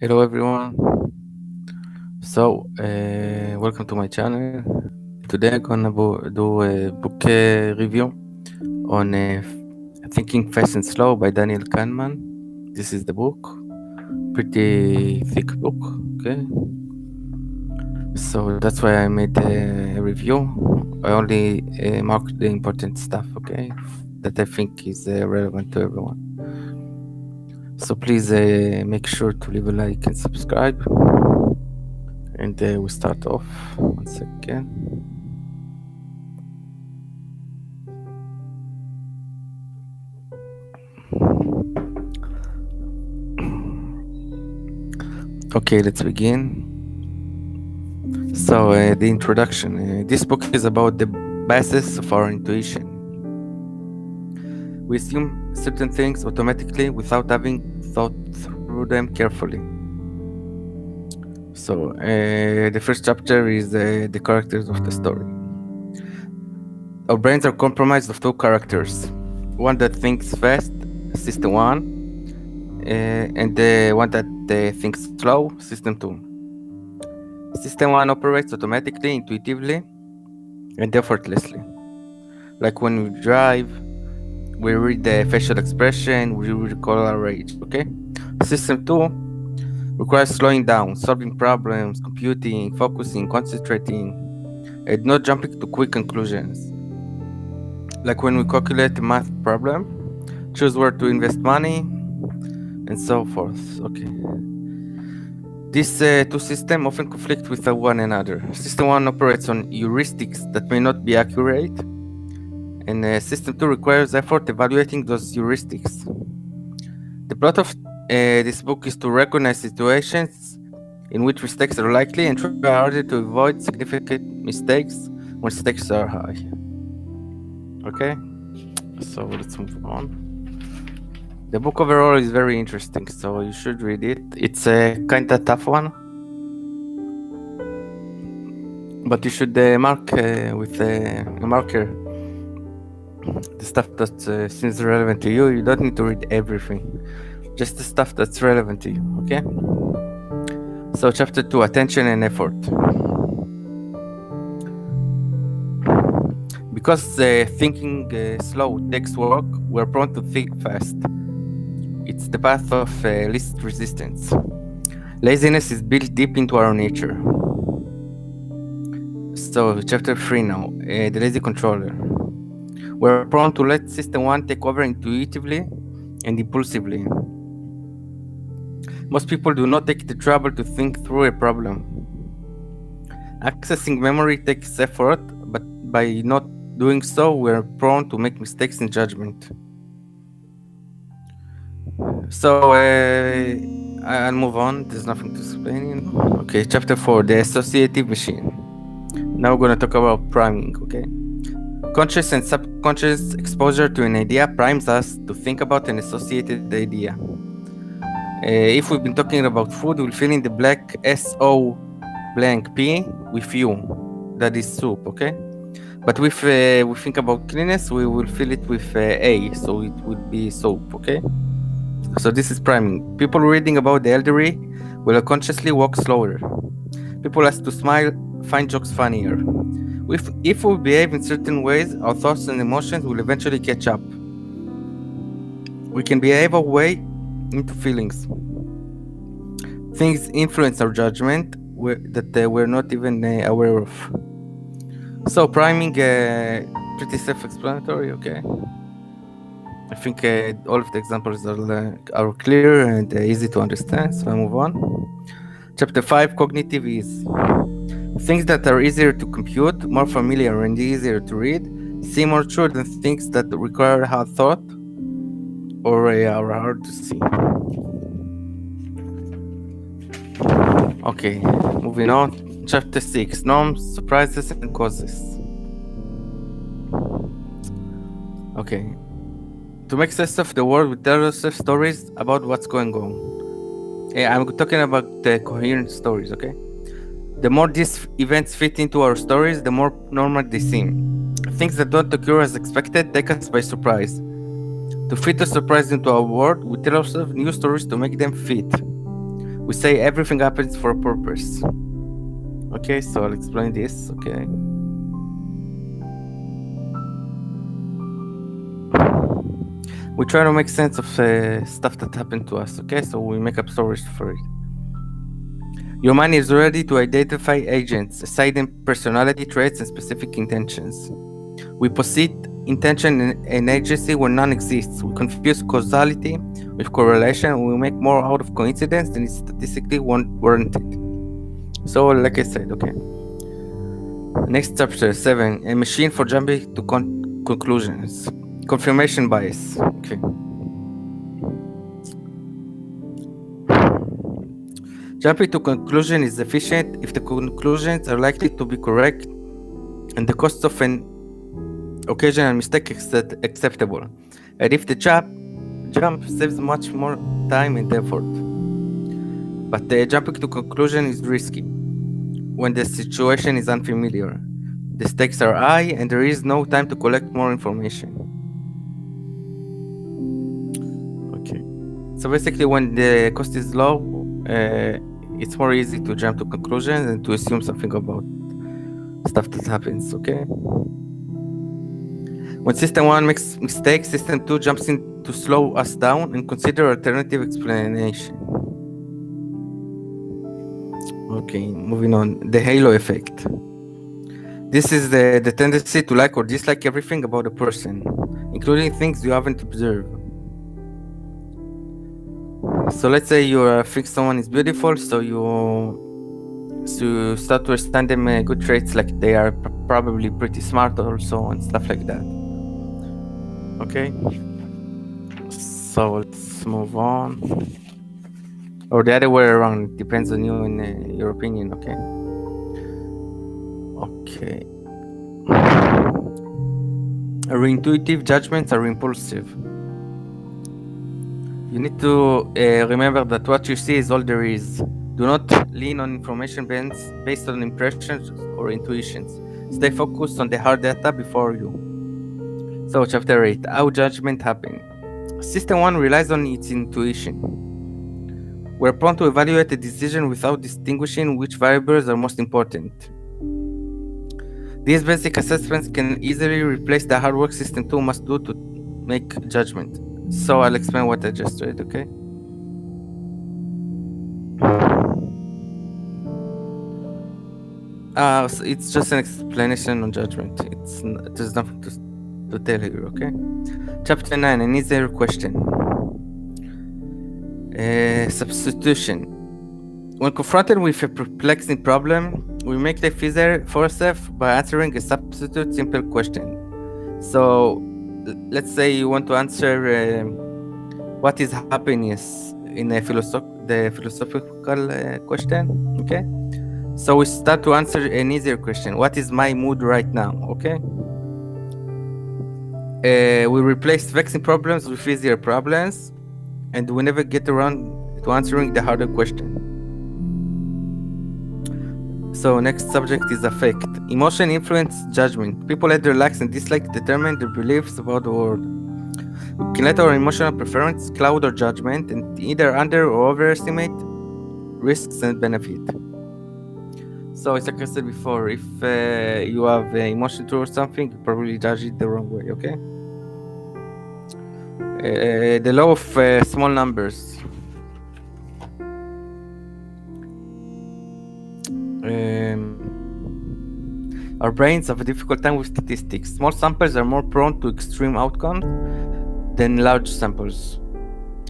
Hello everyone. Welcome to my channel. Today I'm gonna do a book review on Thinking Fast and Slow by Daniel Kahnman. This is the book. Pretty thick book. Okay. So that's why I made a review. I only marked the important stuff. Okay, that I think is relevant to everyone. So please make sure to leave a like and subscribe. And we start off. 1 second. Okay, let's begin. So, the introduction. This book is about the basis of our intuition. We assume certain things automatically without having thought through them carefully. So, the first chapter is the characters of the story. Our brains are comprised of two characters. One that thinks fast, system 1, and the one that thinks slow, system 2. System 1 operates automatically, intuitively, and effortlessly. Like when we drive, we read the facial expression, we recall our rage, okay? System 2 requires slowing down, solving problems, computing, focusing, concentrating, and not jumping to quick conclusions. Like when we calculate a math problem, choose where to invest money, and so forth, okay? These two systems often conflict with one another. System 1 operates on heuristics that may not be accurate, and System 2 requires effort evaluating those heuristics. The plot of this book is to recognize situations in which mistakes are likely and try harder to avoid significant mistakes when stakes are high. Okay, so let's move on. The book overall is very interesting, so you should read it. It's a kinda tough one, but you should mark with a marker the stuff that seems relevant to you. You don't need to read everything, just the stuff that's relevant to you, okay? So chapter 2, attention and effort. Because thinking slow takes work, we're prone to think fast. It's the path of least resistance. Laziness is built deep into our nature. So chapter 3 now, the lazy controller. We're prone to let system 1 take over intuitively and impulsively. Most people do not take the trouble to think through a problem. Accessing memory takes effort, but by not doing so, we're prone to make mistakes in judgment. So I'll move on. There's nothing to explain. Okay, chapter 4, the associative machine. Now we're going to talk about priming, okay? Conscious and subconscious exposure to an idea primes us to think about an associated idea. If we've been talking about food, we'll fill in the black S-O blank P with U. That is soup, okay? But if we think about cleanness, we will fill it with A, so it would be soap, okay? So this is priming. People reading about the elderly will unconsciously walk slower. People asked to smile, find jokes funnier. If we behave in certain ways, our thoughts and emotions will eventually catch up. We can behave our way into feelings. Things influence our judgment that we're not even aware of. So priming, pretty self-explanatory, okay? I think all of the examples are clear and easy to understand, so I move on. Chapter 5, cognitive ease. Things that are easier to compute, more familiar and easier to read, seem more true than things that require hard thought or are hard to see. Okay, moving on. Chapter 6, norms, surprises and causes. Okay. To make sense of the world, we tell ourselves stories about what's going on. I'm talking about the coherent stories, okay? The more these events fit into our stories, the more normal they seem. Things that don't occur as expected take us by surprise. To fit the surprise into our world, we tell ourselves new stories to make them fit. We say everything happens for a purpose. Okay, so I'll explain this. Okay. We try to make sense of stuff that happened to us. Okay, so we make up stories for it. Your mind is ready to identify agents, assigning personality traits and specific intentions. We posit intention and agency where none exists. We confuse causality with correlation, and we make more out of coincidence than is statistically warranted. So, like I said, okay. Next chapter 7: a machine for jumping to conclusions. Confirmation bias. Okay. Jumping to conclusion is efficient if the conclusions are likely to be correct and the cost of an occasional mistake is acceptable, and if the jump saves much more time and effort. But jumping to conclusion is risky when the situation is unfamiliar. The stakes are high and there is no time to collect more information. Okay. So basically, when the cost is low, it's more easy to jump to conclusions and to assume something about stuff that happens, okay? When system 1 makes mistakes, system 2 jumps in to slow us down and consider alternative explanation. Okay, moving on. The halo effect. This is the tendency to like or dislike everything about a person, including things you haven't observed. So let's say you think someone is beautiful, so you start to understand them good traits, like they are probably pretty smart also and stuff like that. Okay, so let's move on, or the other way around. It depends on you and your opinion. Okay. Our intuitive judgments are impulsive. You need to remember that what you see is all there is. Do not lean on information based on impressions or intuitions. Stay focused on the hard data before you. So, chapter 8: how judgment happens. System 1 relies on its intuition. We're prone to evaluate a decision without distinguishing which variables are most important. These basic assessments can easily replace the hard work System 2 must do to make judgment. So I'll explain what I just read, okay? So it's just an explanation on judgment. There's nothing to tell here, okay? Chapter 9: an easier question. Substitution. When confronted with a perplexing problem, we make life easier for ourselves by answering a substitute simple question. So let's say you want to answer what is happiness in a philosophical question, okay? So we start to answer an easier question. What is my mood right now, okay? We replace vexing problems with easier problems, and we never get around to answering the harder question. So next subject is affect. Emotion influence judgment. People either likes and dislikes determine their beliefs about the world. We can let our emotional preference cloud our judgment and either under or overestimate risks and benefit. So it's like I said before, if you have emotion towards something, you probably judge it the wrong way, okay? The law of small numbers. Our brains have a difficult time with statistics. Small samples are more prone to extreme outcomes than large samples,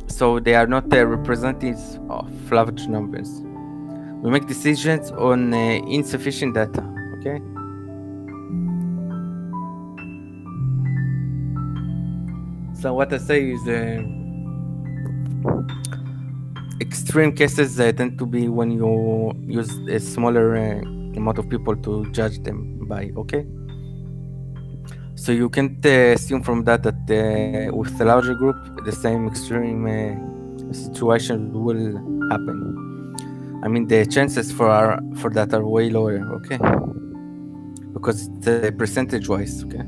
so they are not representatives of large numbers. We make decisions on insufficient data, okay? So what I say is extreme cases tend to be when you use a smaller amount of people to judge them by, okay? So you can't assume from that with a larger group, the same extreme situation will happen. I mean, the chances for that are way lower, okay? Because it's percentage-wise, okay?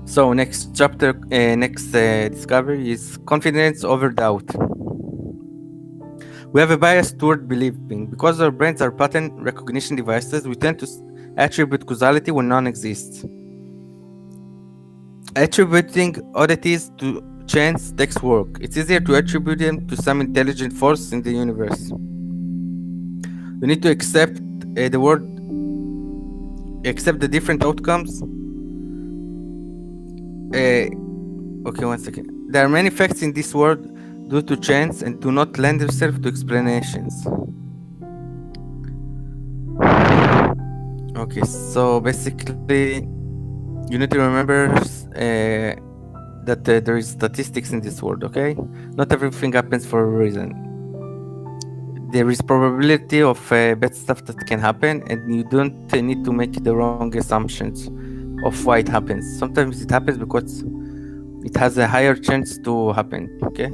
So next chapter, next discovery is confidence over doubt. We have a bias toward believing. Because our brains are pattern recognition devices, we tend to attribute causality when none exists. Attributing oddities to chance takes work. It's easier to attribute them to some intelligent force in the universe. You need to accept the word, accept the different outcomes. Okay, one second. There are many facts in this world due to chance and do not lend themselves to explanations. Okay, so basically, you need to remember that there is statistics in this world, okay? Not everything happens for a reason. There is probability of bad stuff that can happen, and you don't need to make the wrong assumptions of why it happens. Sometimes it happens because it has a higher chance to happen, okay?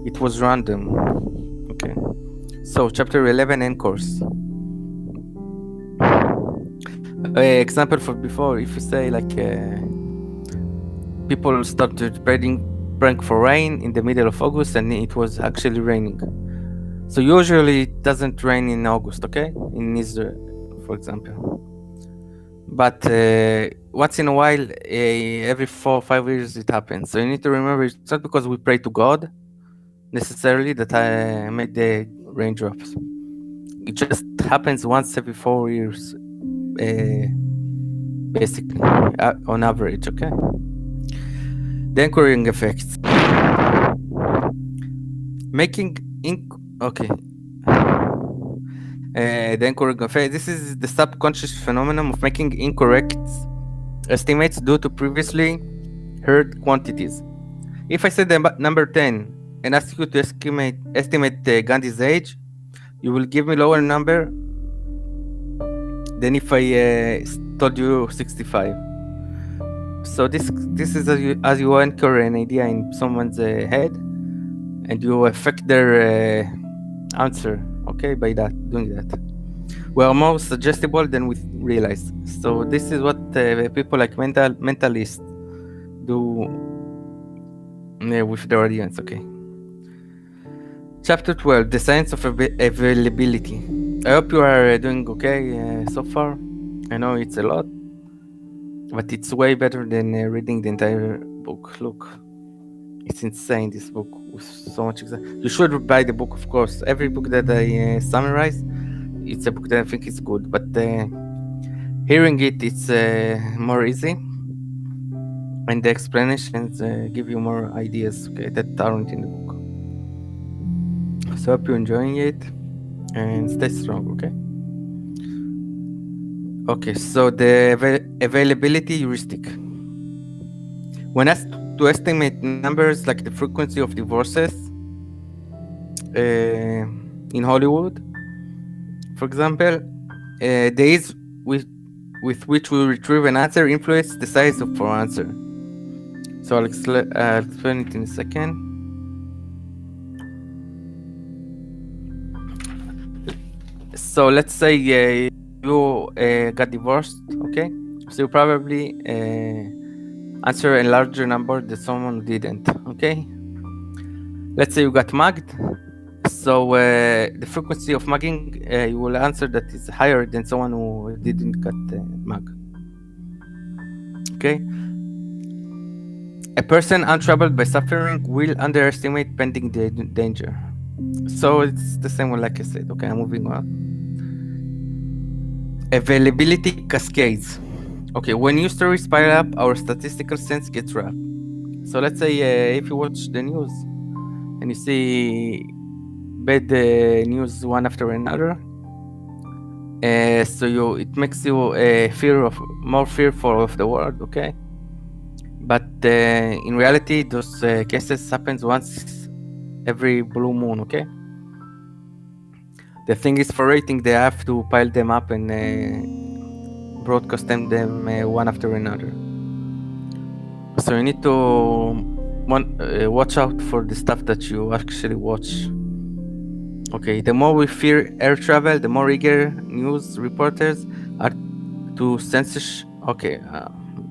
It was random, okay? So, chapter 11 and course. Example for before, if you say like people started spreading prank for rain in the middle of August and it was actually raining. So usually it doesn't rain in August, okay? In Israel, for example. But once in a while, every 4 or 5 years it happens. So you need to remember it's not because we pray to God necessarily that I made the raindrops. It just happens once every 4 years, basically, on average, okay? The enquiring effects. Making okay. The enquiring effect. This is the subconscious phenomenon of making incorrect estimates due to previously heard quantities. If I said the number 10 and ask you to estimate Gandhi's age, you will give me lower number than if I told you 65. So this is as you anchor an idea in someone's head, and you affect their answer, okay, by doing that. We are more suggestible than we realize. So this is what people like mentalists do with their audience, okay. Chapter 12, the science of availability. I hope you are doing okay so far. I know it's a lot, but it's way better than reading the entire book. Look, it's insane, this book, with so much you should buy the book, of course. Every book that I summarize, it's a book that I think is good, but hearing it's more easy, and the explanations give you more ideas, okay, that aren't in the book. So I hope you're enjoying it, and stay strong, okay? Okay, so the availability heuristic. When asked to estimate numbers like the frequency of divorces in Hollywood, for example, days with which we retrieve an answer influence the size of our answer. So I'll explain it in a second. So let's say you got divorced, okay? So you probably answer a larger number than someone who didn't, okay? Let's say you got mugged. So the frequency of mugging, you will answer that is higher than someone who didn't get mugged. Okay? A person untroubled by suffering will underestimate pending danger. So it's the same one like I said. Okay, I'm moving on. Availability cascades. Okay, when news stories pile up, our statistical sense gets rough. So let's say if you watch the news and you see bad news one after another, so it makes you more fearful of the world, okay? But in reality, those cases happens once every blue moon, okay? The thing is, for rating, they have to pile them up and broadcast them one after another. So you need to watch out for the stuff that you actually watch. Okay, the more we fear air travel, the more eager news reporters are to censor. Okay,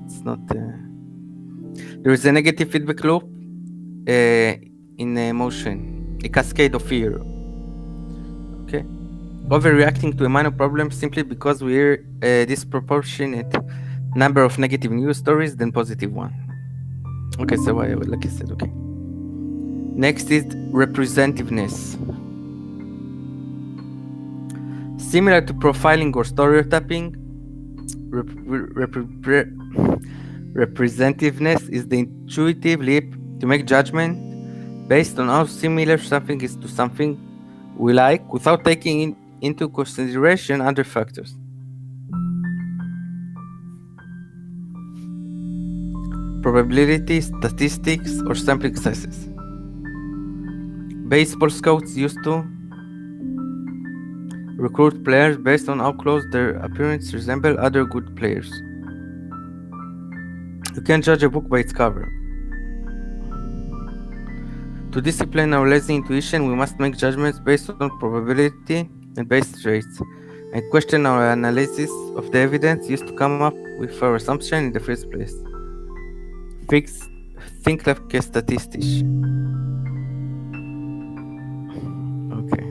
it's not. There is a negative feedback loop in motion, a cascade of fear. Okay. Overreacting to a minor problem simply because we're a disproportionate number of negative news stories than positive one. Okay, so like I said, okay. Next is representativeness. Similar to profiling or stereotyping, representativeness is the intuitive leap to make judgment based on how similar something is to something we like without taking into consideration other factors. Probability, statistics, or sampling sizes. Baseball scouts used to recruit players based on how close their appearance resemble other good players. You can't judge a book by its cover. To discipline our lazy intuition, we must make judgments based on probability and base rates, and question our analysis of the evidence used to come up with our assumption in the first place. Think like a statistician. Okay.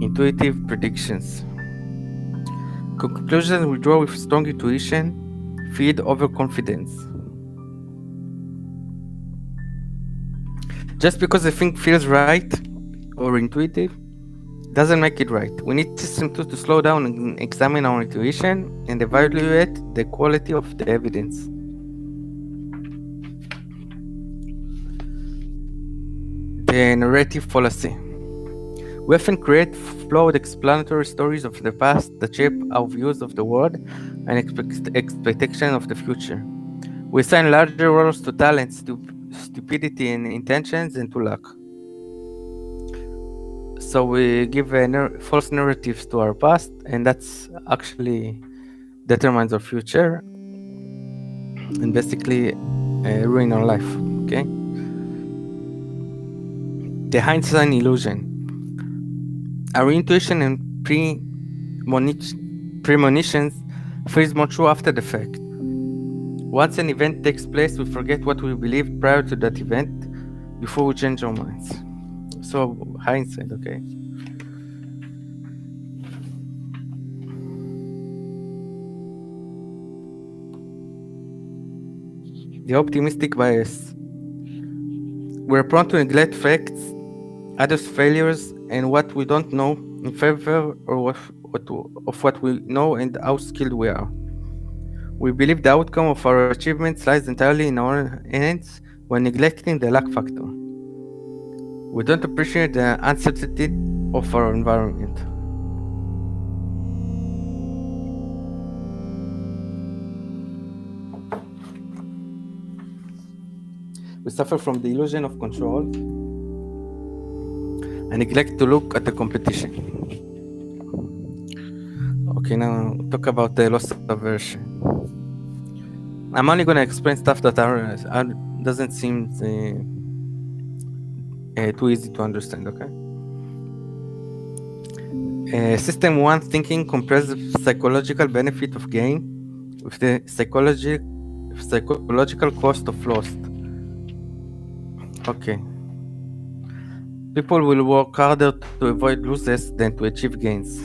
Intuitive predictions. Conclusions we draw with strong intuition feed overconfidence. Just because a thing feels right or intuitive doesn't make it right. We need system tools to slow down and examine our intuition and evaluate the quality of the evidence. The narrative fallacy. We often create flawed explanatory stories of the past that shape our views of the world and expectation of the future. We assign larger roles to talent, stupidity and intentions, and to luck. So we give false narratives to our past, and that's actually determines our future and basically ruin our life. Okay. The hindsight illusion. Our intuition and premonitions feels more true after the fact. Once an event takes place, we forget what we believed prior to that event before we change our minds. So, hindsight, okay? The optimistic bias. We're prone to neglect facts, others' failures, and what we don't know in favor of what we know and how skilled we are. We believe the outcome of our achievements lies entirely in our hands when neglecting the luck factor. We don't appreciate the uncertainty of our environment. We suffer from the illusion of control and neglect to look at the competition. Okay, now talk about the loss aversion. I'm only gonna explain stuff that doesn't seem too easy to understand. Okay. System 1 thinking compares the psychological benefit of gain with the psychological cost of loss. Okay. People will work harder to avoid losses than to achieve gains.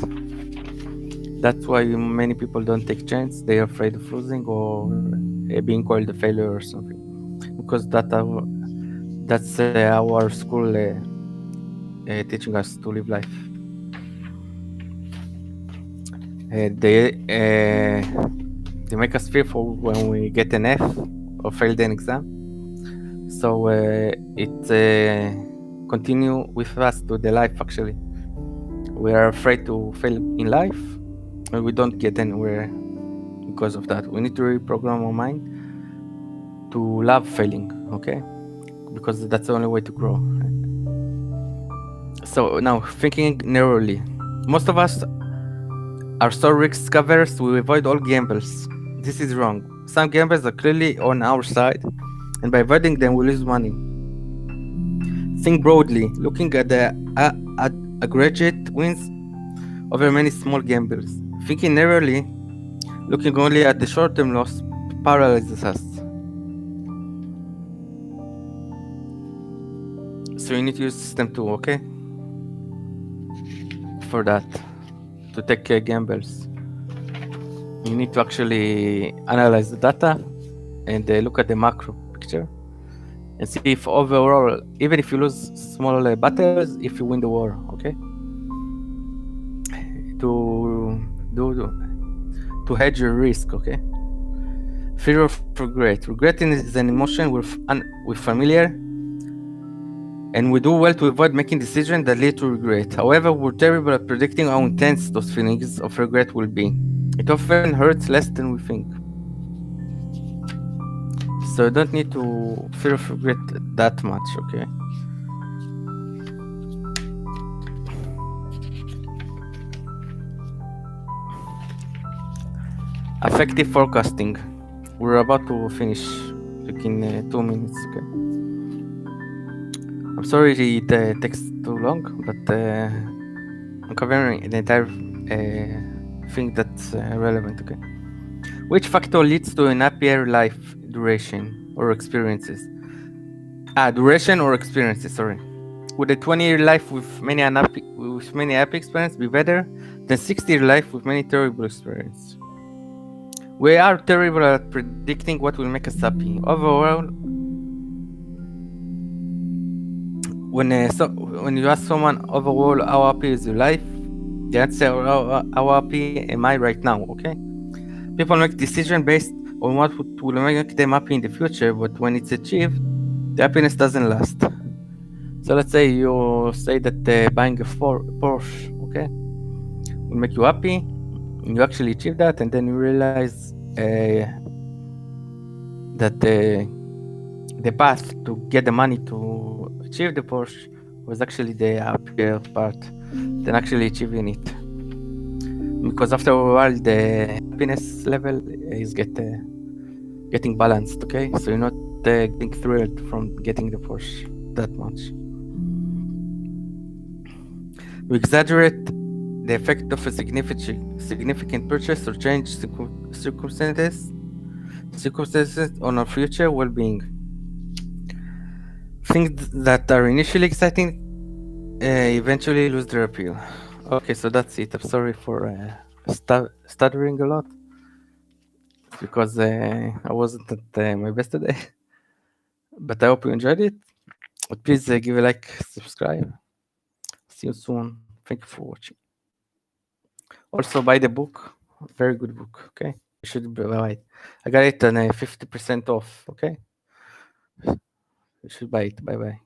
That's why many people don't take chance. They are afraid of losing or being called a failure or something. Because that's our school teaching us to live life. They make us fearful when we get an F or failed an exam. So it continue with us to the life actually. We are afraid to fail in life and we don't get anywhere because of that. We need to reprogram our mind to love failing, okay? Because that's the only way to grow. So now, thinking narrowly. Most of us are so risk averse we avoid all gambles. This is wrong. Some gambles are clearly on our side, and by avoiding them we lose money. Think broadly, looking at the aggregate wins over many small gambles. Thinking narrowly, looking only at the short-term loss, paralyzes us. So you need to use system 2, okay? For that, to take gambles. You need to actually analyze the data and look at the macro picture and see if overall, even if you lose small battles, if you win the war, okay? To hedge your risk, okay? Fear of regret. Regret is an emotion we're familiar, and we do well to avoid making decisions that lead to regret. However, we're terrible at predicting how intense those feelings of regret will be. It often hurts less than we think. So you don't need to fear of regret that much, okay? Effective forecasting. We're about to finish like in 2 minutes, okay? I'm sorry it takes too long, but I'm covering the entire thing that's relevant, okay? Which factor leads to an happier life duration or experiences? Duration or experiences, sorry. Would a 20-year life with many happy experiences be better than 60-year life with many terrible experiences? We are terrible at predicting what will make us happy. Overall, when you ask someone overall how happy is your life, the answer how happy am I right now, okay? People make decisions based on what will make them happy in the future, but when it's achieved, the happiness doesn't last. So let's say you say that buying a Porsche, okay, will make you happy, and you actually achieve that, and then you realize that the path to get the money to achieve the Porsche was actually the happier part than actually achieving it. Because after a while, the happiness level is getting balanced, okay? So you're not getting thrilled from getting the Porsche that much. We exaggerate the effect of a significant purchase or change circumstances on our future well-being. Things that are initially exciting eventually lose their appeal. Okay, so that's it. I'm sorry for stuttering a lot because I wasn't at my best today. But I hope you enjoyed it. Please give a like, subscribe. See you soon. Thank you for watching. Also, buy the book. Very good book. Okay, you should buy it. I got it on 50% off. Okay, you should buy it. Bye bye.